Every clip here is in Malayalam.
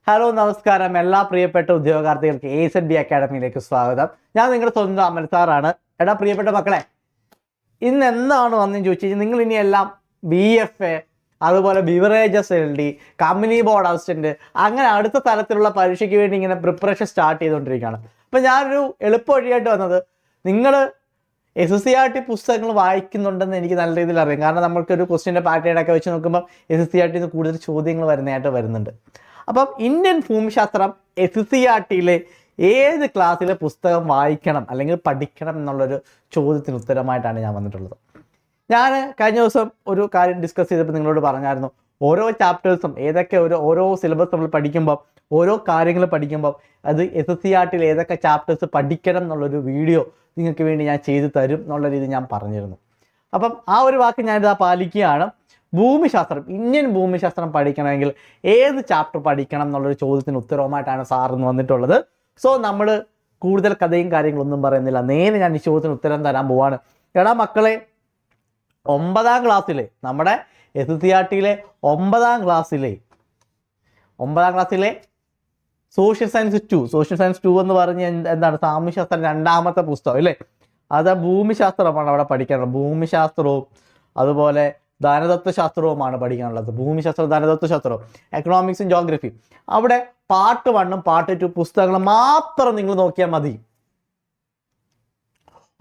ഹലോ നമസ്കാരം എല്ലാ പ്രിയപ്പെട്ട ഉദ്യോഗാർത്ഥികൾക്ക് AZB അക്കാഡമിയിലേക്ക് സ്വാഗതം. ഞാൻ നിങ്ങളുടെ സ്വന്തം അമൽ സാറാണ്. എടാ പ്രിയപ്പെട്ട മക്കളെ, ഇന്ന് എന്താണ് വന്നെന്ന് ചോദിച്ചു കഴിഞ്ഞാൽ നിങ്ങൾ ഇനി എല്ലാം BFA, അതുപോലെ beverages LD, company board assistant, അങ്ങനെ അടുത്ത തലത്തിലുള്ള പരീക്ഷയ്ക്ക് വേണ്ടി ഇങ്ങനെ പ്രിപ്പറേഷൻ സ്റ്റാർട്ട് ചെയ്തുകൊണ്ടിരിക്കുകയാണ്. അപ്പം ഞാനൊരു എളുപ്പ വഴിയായിട്ട് വന്നത്, നിങ്ങൾ SSCRT പുസ്തകങ്ങൾ വായിക്കുന്നുണ്ടെന്ന് എനിക്ക് നല്ല രീതിയിൽ അറിയാം. കാരണം നമ്മൾക്കൊരു ക്വസ്റ്റ്യൻ്റെ പാറ്റേണൊക്കെ വെച്ച് നോക്കുമ്പോൾ SSCRT നിന്ന് കൂടുതൽ ചോദ്യങ്ങൾ വരുന്നുണ്ട്. അപ്പം ഇന്ത്യൻ ഭൂമിശാസ്ത്രം SSCRTയിലെ ഏത് ക്ലാസ്സിലെ പുസ്തകം വായിക്കണം അല്ലെങ്കിൽ പഠിക്കണം എന്നുള്ളൊരു ചോദ്യത്തിന് ഉത്തരമായിട്ടാണ് ഞാൻ വന്നിട്ടുള്ളത്. ഞാൻ കഴിഞ്ഞ ദിവസം ഒരു കാര്യം ഡിസ്കസ് ചെയ്തപ്പോൾ നിങ്ങളോട് പറഞ്ഞായിരുന്നു, ഓരോ ചാപ്റ്റേഴ്സും ഏതൊക്കെ ഓരോ സിലബസ് നമ്മൾ പഠിക്കുമ്പോൾ, ഓരോ കാര്യങ്ങൾ പഠിക്കുമ്പോൾ അത് SSCRTയിൽ ഏതൊക്കെ ചാപ്റ്റേഴ്സ് പഠിക്കണം എന്നുള്ളൊരു വീഡിയോ നിങ്ങൾക്ക് വേണ്ടി ഞാൻ ചെയ്തു തരും എന്നുള്ള രീതി ഞാൻ പറഞ്ഞിരുന്നു. അപ്പം ആ ഒരു വാക്ക് ഞാനിതാ പാലിക്കുകയാണ്. ഭൂമിശാസ്ത്രം, ഇന്ത്യൻ ഭൂമിശാസ്ത്രം പഠിക്കണമെങ്കിൽ ഏത് ചാപ്റ്റർ പഠിക്കണം എന്നുള്ളൊരു ചോദ്യത്തിന് ഉത്തരവുമായിട്ടാണ് സാറിന് വന്നിട്ടുള്ളത്. സോ നമ്മൾ കൂടുതൽ കഥയും കാര്യങ്ങളൊന്നും പറയുന്നില്ല, നേരെ ഞാൻ ഈ ചോദ്യത്തിന് ഉത്തരം തരാൻ പോവാണ്. എടാ മക്കളെ, 9ാം ക്ലാസ്സിലെ നമ്മുടെ SSCRTയിലെ 9ാം ക്ലാസ്സിലെ സോഷ്യൽ സയൻസ് 2 എന്ന് പറഞ്ഞ് എന്താണ്, സാമൂഹ്യശാസ്ത്രം 2ാമത്തെ പുസ്തകം അല്ലേ, അത് ഭൂമിശാസ്ത്രമാണ് അവിടെ പഠിക്കാനുള്ളത്. ഭൂമിശാസ്ത്രവും അതുപോലെ ധനതത്വശാസ്ത്രവുമാണ് പഠിക്കാനുള്ളത്. ഭൂമിശാസ്ത്രം, ധനതത്വശാസ്ത്രവും, എക്കണോമിക്സും ജോഗ്രഫിയും. അവിടെ പാർട്ട് 1 പാർട്ട് 2 പുസ്തകങ്ങൾ മാത്രം നിങ്ങൾ നോക്കിയാൽ മതി.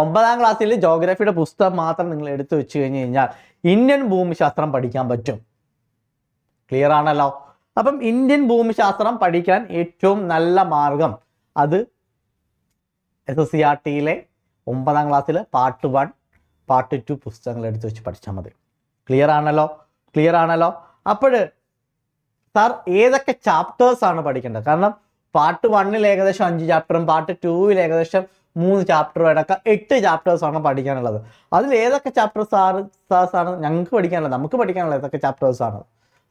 9ാം ക്ലാസ്സിൽ ജോഗ്രഫിയുടെ പുസ്തകം മാത്രം നിങ്ങൾ എടുത്തു വെച്ച് കഴിഞ്ഞ് കഴിഞ്ഞാൽ ഇന്ത്യൻ ഭൂമിശാസ്ത്രം പഠിക്കാൻ പറ്റും. ക്ലിയർ ആണല്ലോ? അപ്പം ഇന്ത്യൻ ഭൂമിശാസ്ത്രം പഠിക്കാൻ ഏറ്റവും നല്ല മാർഗം അത് SSCRTയിലെ 9ാം ക്ലാസ്സിൽ പാർട്ട് 1 പാർട്ട് 2 പുസ്തകങ്ങൾ എടുത്ത് വെച്ച് പഠിച്ചാൽ മതി. ക്ലിയർ ആണല്ലോ? അപ്പോൾ സാർ ഏതൊക്കെ ചാപ്റ്റേഴ്സാണ് പഠിക്കേണ്ടത്? കാരണം പാർട്ട് 1 ഏകദേശം 5 ചാപ്റ്ററും പാർട്ട് 2 ഏകദേശം 3 ചാപ്റ്ററും അടക്കം 8 ചാപ്റ്റേഴ്സാണ് പഠിക്കാനുള്ളത്. അതിൽ ഏതൊക്കെ ചാപ്റ്റേഴ്സാണ് ഞങ്ങൾക്ക് പഠിക്കാനുള്ളത്, നമുക്ക് പഠിക്കാനുള്ളത് ഏതൊക്കെ ചാപ്റ്റേഴ്സാണ്?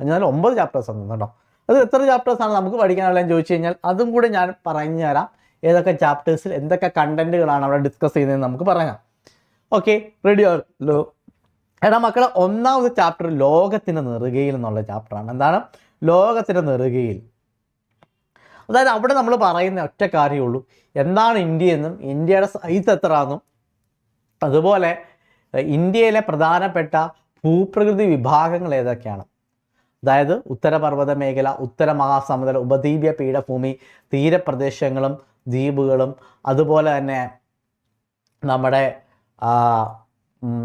എന്നാൽ 9 ചാപ്റ്റേഴ്സാണ് കേട്ടോ. അത് എത്ര ചാപ്റ്റേഴ്സാണ് നമുക്ക് പഠിക്കാനുള്ളതെന്ന് ചോദിച്ചു കഴിഞ്ഞാൽ അതും കൂടെ ഞാൻ പറഞ്ഞു തരാം. ഏതൊക്കെ ചാപ്റ്റേഴ്സിൽ എന്തൊക്കെ കണ്ടന്റുകളാണ് അവിടെ ഡിസ്കസ് ചെയ്യുന്നതെന്ന് നമുക്ക് പറയാം. ഓക്കെ, റെഡി ആണല്ലോ? എടാ മക്കളെ, 1ാമത്തെ ചാപ്റ്റർ ലോകത്തിൻ്റെ നെറുകയിൽ എന്നുള്ള ചാപ്റ്ററാണ്. എന്താണ് ലോകത്തിൻ്റെ നെറുകയിൽ? അതായത് അവിടെ നമ്മൾ പറയുന്ന ഒറ്റ കാര്യമുള്ളൂ, എന്താണ് ഇന്ത്യ എന്നും ഇന്ത്യയുടെ സൈസ് എത്ര എന്നും, അതുപോലെ ഇന്ത്യയിലെ പ്രധാനപ്പെട്ട ഭൂപ്രകൃതി വിഭാഗങ്ങൾ ഏതൊക്കെയാണ്. അതായത് ഉത്തരപർവ്വത മേഖല, ഉത്തര മഹാസമുദ്ര, ഉപദ്വീപീയ പീഠഭൂമി, തീരപ്രദേശങ്ങളും ദ്വീപുകളും, അതുപോലെ തന്നെ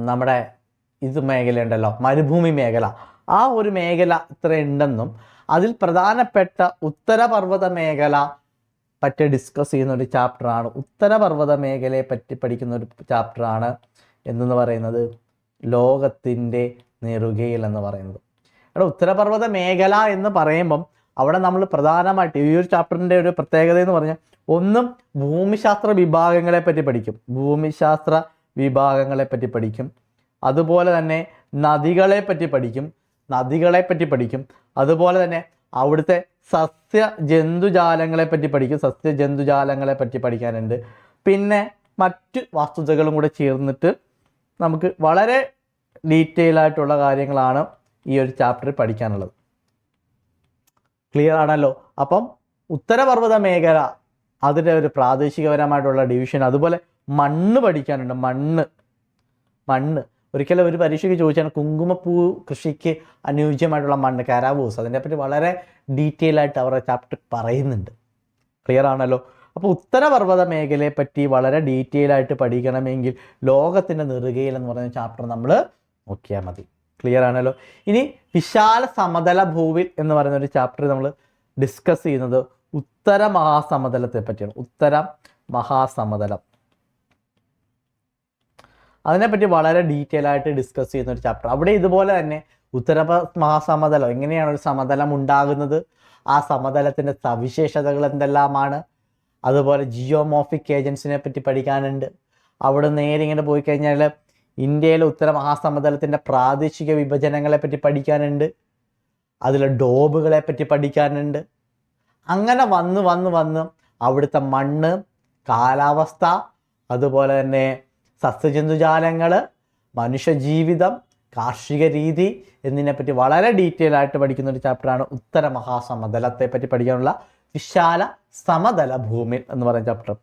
നമ്മുടെ ഇത് മേഖലയുണ്ടല്ലോ, മരുഭൂമി മേഖല, ആ ഒരു മേഖല ഇത്രയുണ്ടെന്നും അതിൽ പ്രധാനപ്പെട്ട ഉത്തരപർവ്വത മേഖല പറ്റി ഡിസ്കസ് ചെയ്യുന്ന ഒരു ചാപ്റ്ററാണ്. ഉത്തരപർവ്വത മേഖലയെ പറ്റി പഠിക്കുന്ന ഒരു ചാപ്റ്ററാണ് എന്തെന്ന് പറയുന്നത്, ലോകത്തിൻ്റെ നെറുകയിൽ എന്ന് പറയുന്നത്. അവിടെ ഉത്തരപർവ്വത മേഖല എന്ന് പറയുമ്പം അവിടെ നമ്മൾ പ്രധാനമായിട്ട് ഈ ഒരു ചാപ്റ്ററിൻ്റെ ഒരു പ്രത്യേകത എന്ന് പറഞ്ഞാൽ, ഒന്നും ഭൂമിശാസ്ത്ര വിഭാഗങ്ങളെ പറ്റി പഠിക്കും, അതുപോലെ തന്നെ നദികളെ പറ്റി പഠിക്കും, അതുപോലെ തന്നെ അവിടുത്തെ സസ്യജന്തുജാലങ്ങളെ പറ്റി പഠിക്കാനുണ്ട്. പിന്നെ മറ്റ് വസ്തുതകളും കൂടെ ചേർന്നിട്ട് നമുക്ക് വളരെ ഡീറ്റെയിൽ ആയിട്ടുള്ള കാര്യങ്ങളാണ് ഈ ഒരു ചാപ്റ്ററിൽ പഠിക്കാനുള്ളത്. ക്ലിയർ ആണല്ലോ? അപ്പം ഉത്തരപർവ്വത മേഖല, അതിൻ്റെ ഒരു പ്രാദേശികപരമായിട്ടുള്ള ഡിവിഷൻ, അതുപോലെ മണ്ണ് പഠിക്കാനുണ്ട്. മണ്ണ് ഒരിക്കലും ഒരു പരീക്ഷയ്ക്ക് ചോദിച്ചാൽ കുങ്കുമപ്പൂ കൃഷിക്ക് അനുയോജ്യമായിട്ടുള്ള മണ്ണ്, കാരാബൂസ്, അതിനെപ്പറ്റി വളരെ ഡീറ്റെയിൽ ആയിട്ട് അവരുടെ ചാപ്റ്റർ പറയുന്നുണ്ട്. ക്ലിയർ ആണല്ലോ? അപ്പോൾ ഉത്തരപർവ്വത മേഖലയെ പറ്റി വളരെ ഡീറ്റെയിൽ ആയിട്ട് പഠിക്കണമെങ്കിൽ ലോകത്തിൻ്റെ നെറുകയിൽ എന്ന് പറയുന്ന ചാപ്റ്റർ നമ്മൾ നോക്കിയാൽ മതി. ക്ലിയർ ആണല്ലോ? ഇനി വിശാല സമതല ഭൂവിൽ എന്ന് പറയുന്ന ഒരു ചാപ്റ്റർ നമ്മൾ ഡിസ്കസ് ചെയ്യുന്നത് ഉത്തര മഹാസമതലത്തെ പറ്റിയാണ്. ഉത്തര മഹാസമതലം, അതിനെപ്പറ്റി വളരെ ഡീറ്റെയിൽ ആയിട്ട് ഡിസ്കസ് ചെയ്യുന്ന ഒരു ചാപ്റ്റർ. അവിടെ ഇതുപോലെ തന്നെ ഉത്തര മഹാസമതലം, എങ്ങനെയാണ് ഒരു സമതലം ഉണ്ടാകുന്നത്, ആ സമതലത്തിൻ്റെ സവിശേഷതകൾ എന്തെല്ലാമാണ്, അതുപോലെ ജിയോമോർഫിക് ഏജൻസിനെ പറ്റി പഠിക്കാനുണ്ട്. അവിടെ നേരെ ഇങ്ങനെ പോയി കഴിഞ്ഞാൽ ഇന്ത്യയിലെ ഉത്തര മഹാസമതലത്തിൻ്റെ പ്രാദേശിക വിഭജനങ്ങളെ പറ്റി പഠിക്കാനുണ്ട്, അതിലെ ഡോബുകളെ പറ്റി പഠിക്കാനുണ്ട്. അങ്ങനെ വന്ന് അവിടുത്തെ മണ്ണ്, കാലാവസ്ഥ, അതുപോലെ തന്നെ സസ്യജന്തുജാലങ്ങൾ, മനുഷ്യജീവിതം, കാർഷിക രീതി എന്നതിനെപ്പറ്റി വളരെ ഡീറ്റെയിൽ ആയിട്ട് പഠിക്കുന്ന ഒരു ചാപ്റ്ററാണ് ഉത്തര മഹാസമതലത്തെ പറ്റി പഠിക്കാനുള്ള വിശാല സമതല ഭൂമി എന്ന് പറയുന്ന ചാപ്റ്റർ.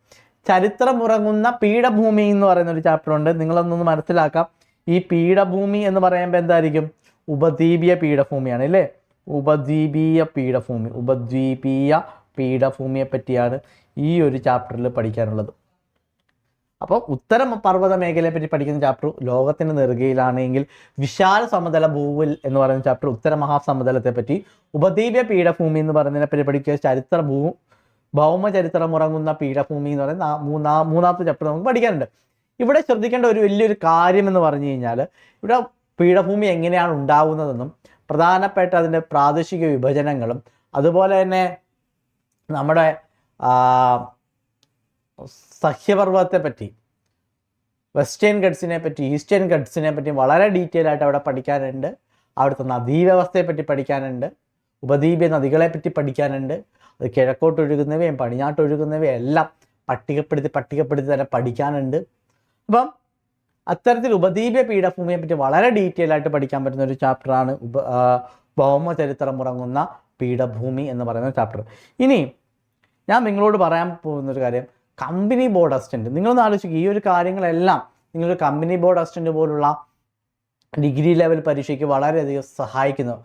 ചരിത്രമുറങ്ങുന്ന പീഠഭൂമി എന്ന് പറയുന്ന ഒരു ചാപ്റ്റർ ഉണ്ട്. നിങ്ങളൊന്നൊന്ന് മനസ്സിലാക്കാം. ഈ പീഠഭൂമി എന്ന് പറയുമ്പോൾ എന്തായിരിക്കും? ഉപദ്വീപീയ പീഠഭൂമിയാണ് അല്ലേ? ഉപദ്വീപീയ പീഠഭൂമിയെ പറ്റിയാണ് ഈ ഒരു ചാപ്റ്ററിൽ പഠിക്കാനുള്ളത്. അപ്പോൾ ഉത്തര പർവ്വത മേഖലയെ പറ്റി പഠിക്കുന്ന ചാപ്റ്റർ ലോകത്തിൻ്റെ നെറുകയിലാണെങ്കിൽ വിശാല സമതല ഭൂവിൽ എന്ന് പറയുന്ന ചാപ്റ്റർ ഉത്തര മഹാസമതലത്തെ പറ്റി, ഉപദ്വീപീയ പീഠഭൂമി എന്ന് പറയുന്നതിനെ പറ്റി പഠിക്കുക ഭൗമചരിത്രം ഉറങ്ങുന്ന പീഠഭൂമി എന്ന് പറയുന്ന മൂന്നാമത്തെ ചാപ്റ്റർ നമുക്ക് പഠിക്കാനുണ്ട്. ഇവിടെ ശ്രദ്ധിക്കേണ്ട ഒരു വലിയൊരു കാര്യം എന്ന് പറഞ്ഞു കഴിഞ്ഞാൽ ഇവിടെ പീഠഭൂമി എങ്ങനെയാണ് ഉണ്ടാകുന്നതെന്നും പ്രധാനപ്പെട്ട അതിൻ്റെ പ്രാദേശിക വിഭജനങ്ങളും അതുപോലെ തന്നെ നമ്മുടെ സഹ്യപർവ്വതത്തെ പറ്റി, വെസ്റ്റേൺ ഗഡ്സിനെ പറ്റി, ഈസ്റ്റേൺ ഗഡ്സിനെ പറ്റി വളരെ ഡീറ്റെയിൽ ആയിട്ട് അവിടെ പഠിക്കാനുണ്ട്. അവിടുത്തെ നദീവ്യവസ്ഥയെ പറ്റി പഠിക്കാനുണ്ട്. ഉപദ്വീപീയ നദികളെ പറ്റി പഠിക്കാനുണ്ട്. അത് കിഴക്കോട്ടൊഴുകുന്നവയും പടിഞ്ഞാട്ടൊഴുകുന്നവയും എല്ലാം പട്ടികപ്പെടുത്തി തന്നെ പഠിക്കാനുണ്ട്. അപ്പം അത്തരത്തിൽ ഉപദ്വീപീയ പീഠഭൂമിയെ പറ്റി വളരെ ഡീറ്റെയിൽ ആയിട്ട് പഠിക്കാൻ പറ്റുന്ന ഒരു ചാപ്റ്ററാണ് ഭൗമചരിത്രം ഉറങ്ങുന്ന പീഠഭൂമി എന്ന് പറയുന്ന ചാപ്റ്റർ. ഇനി ഞാൻ നിങ്ങളോട് പറയാൻ പോകുന്നൊരു കാര്യം, കമ്പനി ബോർഡ് അസിസ്റ്റൻറ്റ്. നിങ്ങളൊന്ന് ആലോചിക്കുക, ഈ ഒരു കാര്യങ്ങളെല്ലാം നിങ്ങളൊരു കമ്പനി ബോർഡ് അസിസ്റ്റൻറ്റ് പോലുള്ള ഡിഗ്രി ലെവൽ പരീക്ഷയ്ക്ക് വളരെയധികം സഹായിക്കുന്നു.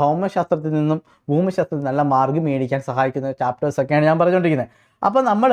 ഭൗമശാസ്ത്രത്തിൽ നിന്നും ഭൂമിശാസ്ത്രത്തിൽ നല്ല മാർക്ക് മേടിക്കാൻ സഹായിക്കുന്ന ചാപ്റ്റേഴ്സൊക്കെയാണ് ഞാൻ പറഞ്ഞുകൊണ്ടിരിക്കുന്നത്. അപ്പോൾ നമ്മൾ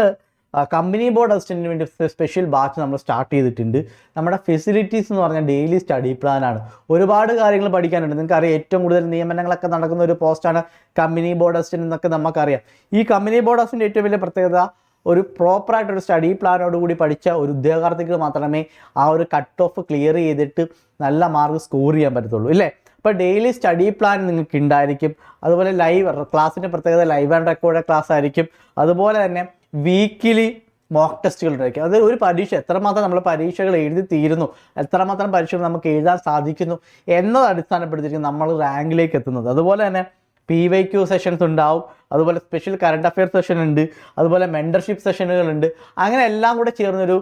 കമ്പനി ബോർഡ് അസിസ്റ്റൻറ്റിന് വേണ്ടി സ്പെഷ്യൽ ബാച്ച് നമ്മൾ സ്റ്റാർട്ട് ചെയ്തിട്ടുണ്ട്. നമ്മുടെ ഫെസിലിറ്റീസ് എന്ന് പറഞ്ഞാൽ ഡെയിലി സ്റ്റഡി പ്ലാനാണ്. ഒരുപാട് കാര്യങ്ങൾ പഠിക്കാനുണ്ട്. നിങ്ങൾക്കറിയാം, ഏറ്റവും കൂടുതൽ നിയമനങ്ങളൊക്കെ നടക്കുന്ന ഒരു പോസ്റ്റാണ് കമ്പനി ബോർഡ് അസിസ്റ്റൻറ്റ് എന്നൊക്കെ നമുക്കറിയാം. ഈ കമ്പനി ബോർഡ് അസിസ്റ്റൻറ്റ് ഏറ്റവും വലിയ പ്രത്യേകത, ഒരു പ്രോപ്പറായിട്ടൊരു സ്റ്റഡി പ്ലാനോടുകൂടി പഠിച്ച ഒരു ഉദ്യോഗാർത്ഥിക്ക് മാത്രമേ ആ ഒരു കട്ട് ഓഫ് ക്ലിയർ ചെയ്തിട്ട് നല്ല മാർക്ക് സ്കോർ ചെയ്യാൻ പറ്റത്തുള്ളൂ അല്ലേ? അപ്പോൾ ഡെയിലി സ്റ്റഡി പ്ലാൻ നിങ്ങൾക്ക് ഉണ്ടായിരിക്കും. അതുപോലെ ലൈവ് ക്ലാസ്സിൻ്റെ പ്രത്യേകത ലൈവ് ആൻഡ് റെക്കോർഡ് ക്ലാസ് ആയിരിക്കും. അതുപോലെ തന്നെ വീക്കിലി മോക്ക് ടെസ്റ്റുകൾ ഉണ്ടായിരിക്കും. അത് ഒരു പരീക്ഷ എത്രമാത്രം നമ്മൾ പരീക്ഷകൾ എഴുതി തീരുന്നു, എത്രമാത്രം പരീക്ഷകൾ നമുക്ക് എഴുതാൻ സാധിക്കുന്നു എന്നത് അടിസ്ഥാനപ്പെടുത്തിയിരിക്കും നമ്മൾ റാങ്കിലേക്ക് എത്തുന്നത്. അതുപോലെ തന്നെ PYQ സെഷൻസ് ഉണ്ടാവും. അതുപോലെ സ്പെഷ്യൽ കറണ്ട് അഫെയർ സെഷൻ ഉണ്ട്. അതുപോലെ മെൻറ്റർഷിപ്പ് സെഷനുകളുണ്ട്. അങ്ങനെ എല്ലാം കൂടെ ചേർന്നൊരു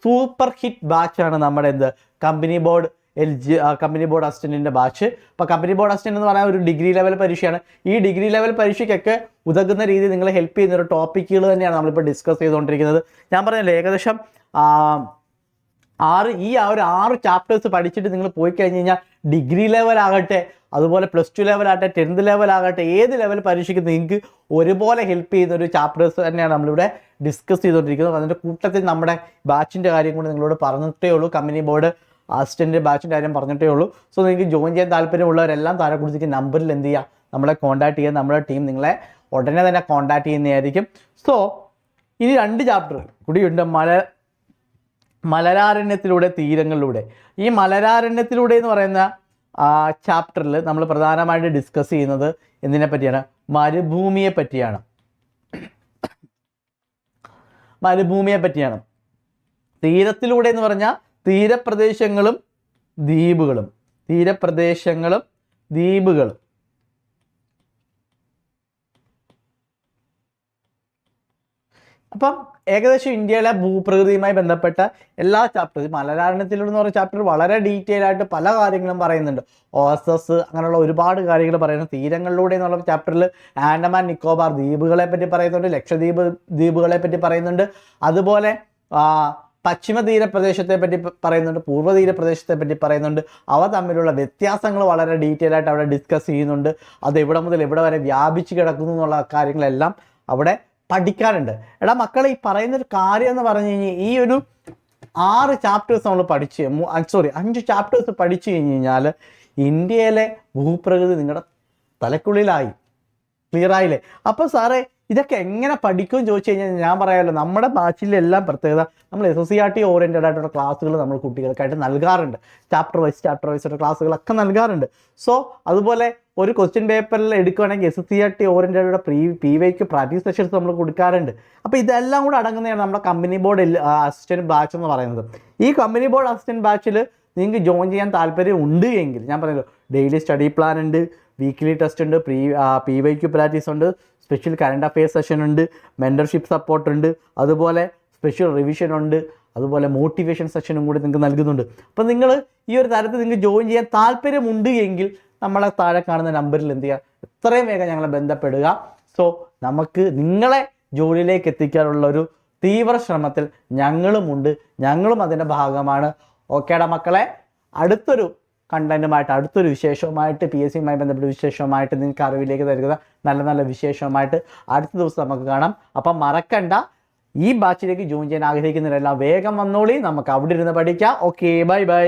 സൂപ്പർ ഹിറ്റ് ബാച്ചാണ് നമ്മുടെ കമ്പനി ബോർഡ് അസിസ്റ്റൻറ്റിൻ്റെ ബാച്ച്. അപ്പോൾ കമ്പനി ബോർഡ് അസിസ്റ്റൻറ്റ് എന്ന് പറഞ്ഞാൽ ഒരു ഡിഗ്രി ലെവൽ പരീക്ഷയാണ്. ഈ ഡിഗ്രി ലെവൽ പരീക്ഷയ്ക്കൊക്കെ ഉതകുന്ന രീതിയിൽ നിങ്ങളെ ഹെൽപ്പ് ചെയ്യുന്ന ഒരു ടോപ്പിക്കുകൾ തന്നെയാണ് നമ്മളിപ്പോൾ ഡിസ്കസ് ചെയ്തുകൊണ്ടിരിക്കുന്നത്. ഞാൻ പറഞ്ഞല്ലോ, ഏകദേശം 6 ചാപ്റ്റേഴ്സ് പഠിച്ചിട്ട് നിങ്ങൾ പോയി കഴിഞ്ഞ് കഴിഞ്ഞാൽ ഡിഗ്രി ലെവലാകട്ടെ, അതുപോലെ +2 ലെവലാകട്ടെ, 10th ലെവലാകട്ടെ, ഏത് ലെവൽ പരീക്ഷയ്ക്ക് നിങ്ങൾക്ക് ഒരുപോലെ ഹെൽപ്പ് ചെയ്യുന്ന ഒരു ചാപ്റ്റേഴ്സ് തന്നെയാണ് നമ്മളിവിടെ ഡിസ്കസ് ചെയ്തുകൊണ്ടിരിക്കുന്നത്. അതിൻ്റെ കൂട്ടത്തിൽ നമ്മുടെ ബാച്ചിൻ്റെ കാര്യം കൂടി നിങ്ങളോട് പറഞ്ഞിട്ടേ ഉള്ളൂ. കമ്പനി ബോർഡ് അസിസ്റ്റൻറ്റ് ബാച്ചിൻ്റെ കാര്യം പറഞ്ഞിട്ടേ ഉള്ളൂ. സോ നിങ്ങൾക്ക് ജോയിൻ ചെയ്യാൻ താല്പര്യമുള്ളവരെല്ലാം താഴെ കൊടുത്തിട്ട് നമ്പറിൽ എന്ത് ചെയ്യുക, നമ്മളെ കോൺടാക്ട് ചെയ്യുക. നമ്മുടെ ടീം നിങ്ങളെ ഉടനെ തന്നെ കോൺടാക്ട് ചെയ്യുന്നതായിരിക്കും. സോ ഇനി 2 ചാപ്റ്റർ കൂടിയുണ്ട്. മലരാരണ്യത്തിലൂടെ തീരങ്ങളിലൂടെ. ഈ മലരാരണ്യത്തിലൂടെ എന്ന് പറയുന്ന ചാപ്റ്ററിൽ നമ്മൾ പ്രധാനമായിട്ട് ഡിസ്കസ് ചെയ്യുന്നത് എന്തിനെ പറ്റിയാണ്? മരുഭൂമിയെ പറ്റിയാണ്. തീരത്തിലൂടെ എന്ന് പറഞ്ഞാൽ തീരപ്രദേശങ്ങളും ദ്വീപുകളും. അപ്പം ഏകദേശം ഇന്ത്യയിലെ ഭൂപ്രകൃതിയുമായി ബന്ധപ്പെട്ട എല്ലാ ചാപ്റ്റേഴ്സും, മലരാരണ്യത്തിലൂടെ എന്ന് പറയുന്ന ചാപ്റ്റർ വളരെ ഡീറ്റെയിൽ ആയിട്ട് പല കാര്യങ്ങളും പറയുന്നുണ്ട്. ഓസസ് അങ്ങനെയുള്ള ഒരുപാട് കാര്യങ്ങൾ പറയുന്നു. തീരങ്ങളിലൂടെ എന്നുള്ള ചാപ്റ്ററിൽ ആൻഡമാൻ നിക്കോബാർ ദ്വീപുകളെ പറ്റി പറയുന്നുണ്ട്, ലക്ഷദ്വീപ് ദ്വീപുകളെ പറ്റി പറയുന്നുണ്ട്. അതുപോലെ പശ്ചിമ തീരപ്രദേശത്തെ പറ്റി പറയുന്നുണ്ട്, പൂർവ്വ തീരപ്രദേശത്തെ പറ്റി പറയുന്നുണ്ട്. അവ തമ്മിലുള്ള വ്യത്യാസങ്ങൾ വളരെ ഡീറ്റെയിൽ ആയിട്ട് അവിടെ ഡിസ്കസ് ചെയ്യുന്നുണ്ട്. അത് എവിടെ മുതൽ എവിടെ വരെ വ്യാപിച്ച് കിടക്കുന്നു എന്നുള്ള കാര്യങ്ങളെല്ലാം അവിടെ പഠിക്കാനുണ്ട്. എടാ മക്കളെ, ഈ പറയുന്നൊരു കാര്യം എന്ന് പറഞ്ഞു കഴിഞ്ഞാൽ ഈ ഒരു 6 ചാപ്റ്റേഴ്സ് നമ്മൾ 5 ചാപ്റ്റേഴ്സ് പഠിച്ചു കഴിഞ്ഞ് കഴിഞ്ഞാൽ ഇന്ത്യയിലെ ഭൂപ്രകൃതി നിങ്ങളുടെ തലക്കുള്ളിലായി, ക്ലിയർ ആയില്ലേ? അപ്പോൾ സാറേ ഇതൊക്കെ എങ്ങനെ പഠിക്കുമെന്ന് ചോദിച്ചു കഴിഞ്ഞാൽ ഞാൻ പറയാമല്ലോ, നമ്മുടെ ബാച്ചിലെല്ലാം പ്രത്യേകത നമ്മൾ SSCRT ഓറിയൻറ്റഡ് ആയിട്ടുള്ള ക്ലാസ്സുകൾ നമ്മൾ കുട്ടികൾക്കായിട്ട് നൽകാറുണ്ട്. ചാപ്റ്റർ വൈസ് ക്ലാസ്സുകളൊക്കെ നൽകാറുണ്ട്. സോ അതുപോലെ ഒരു ക്വസ്റ്റ്യൻ പേപ്പറിൽ എടുക്കുകയാണെങ്കിൽ SSCRT oriented PYQ practice sessions നമ്മൾ കൊടുക്കാറുണ്ട്. അപ്പോൾ ഇതെല്ലാം കൂടെ അടങ്ങുന്നതാണ് നമ്മുടെ കമ്പനി ബോർഡ് അസിസ്റ്റൻറ്റ് ബാച്ച് എന്ന് പറയുന്നത്. ഈ കമ്പനി ബോർഡ് അസിസ്റ്റൻറ്റ് ബാച്ചിൽ നിങ്ങൾക്ക് ജോയിൻ ചെയ്യാൻ താല്പര്യം ഉണ്ട് എങ്കിൽ ഞാൻ പറഞ്ഞല്ലോ, ഡെയിലി സ്റ്റഡി പ്ലാൻ ഉണ്ട്, വീക്ക്ലി ടെസ്റ്റ് ഉണ്ട്, PYQ പ്രാക്ടീസ് ഉണ്ട്, സ്പെഷ്യൽ കറണ്ട് അഫെയർ സെഷൻ ഉണ്ട്, മെൻറ്റർഷിപ്പ് സപ്പോർട്ട് ഉണ്ട്, അതുപോലെ സ്പെഷ്യൽ റിവിഷൻ ഉണ്ട്, അതുപോലെ മോട്ടിവേഷൻ സെഷനും കൂടി നിങ്ങൾക്ക് നൽകുന്നുണ്ട്. അപ്പോൾ നിങ്ങൾ ഈ ഒരു തരത്തിൽ നിങ്ങൾക്ക് ജോയിൻ ചെയ്യാൻ താല്പര്യമുണ്ട് എങ്കിൽ നമ്മളെ താഴെ കാണുന്ന നമ്പറിൽ എന്ത് ചെയ്യുക, എത്രയും വേഗം ഞങ്ങളെ ബന്ധപ്പെടുക. സോ നമുക്ക് നിങ്ങളെ ജോലിയിലേക്ക് എത്തിക്കാനുള്ള ഒരു തീവ്ര ശ്രമത്തിൽ ഞങ്ങളുമുണ്ട്, ഞങ്ങളും അതിൻ്റെ ഭാഗമാണ്. ഓക്കേടാ മക്കളെ, അടുത്തൊരു കണ്ടന്റുമായിട്ട്, അടുത്തൊരു വിശേഷവുമായിട്ട്, PSCയുമായി ബന്ധപ്പെട്ട വിശേഷവുമായിട്ട്, നിങ്ങൾക്ക് അറിവിലേക്ക് തരുന്ന നല്ല നല്ല വിശേഷവുമായിട്ട് അടുത്ത ദിവസം നമുക്ക് കാണാം. അപ്പം മറക്കണ്ട, ഈ ബാച്ചിലേക്ക് ജോയിൻ ചെയ്യാൻ ആഗ്രഹിക്കുന്നവരെല്ലാം വേഗം വന്നോളി, നമുക്ക് അവിടെ ഇരുന്ന് പഠിക്കാം. Okay, bye bye.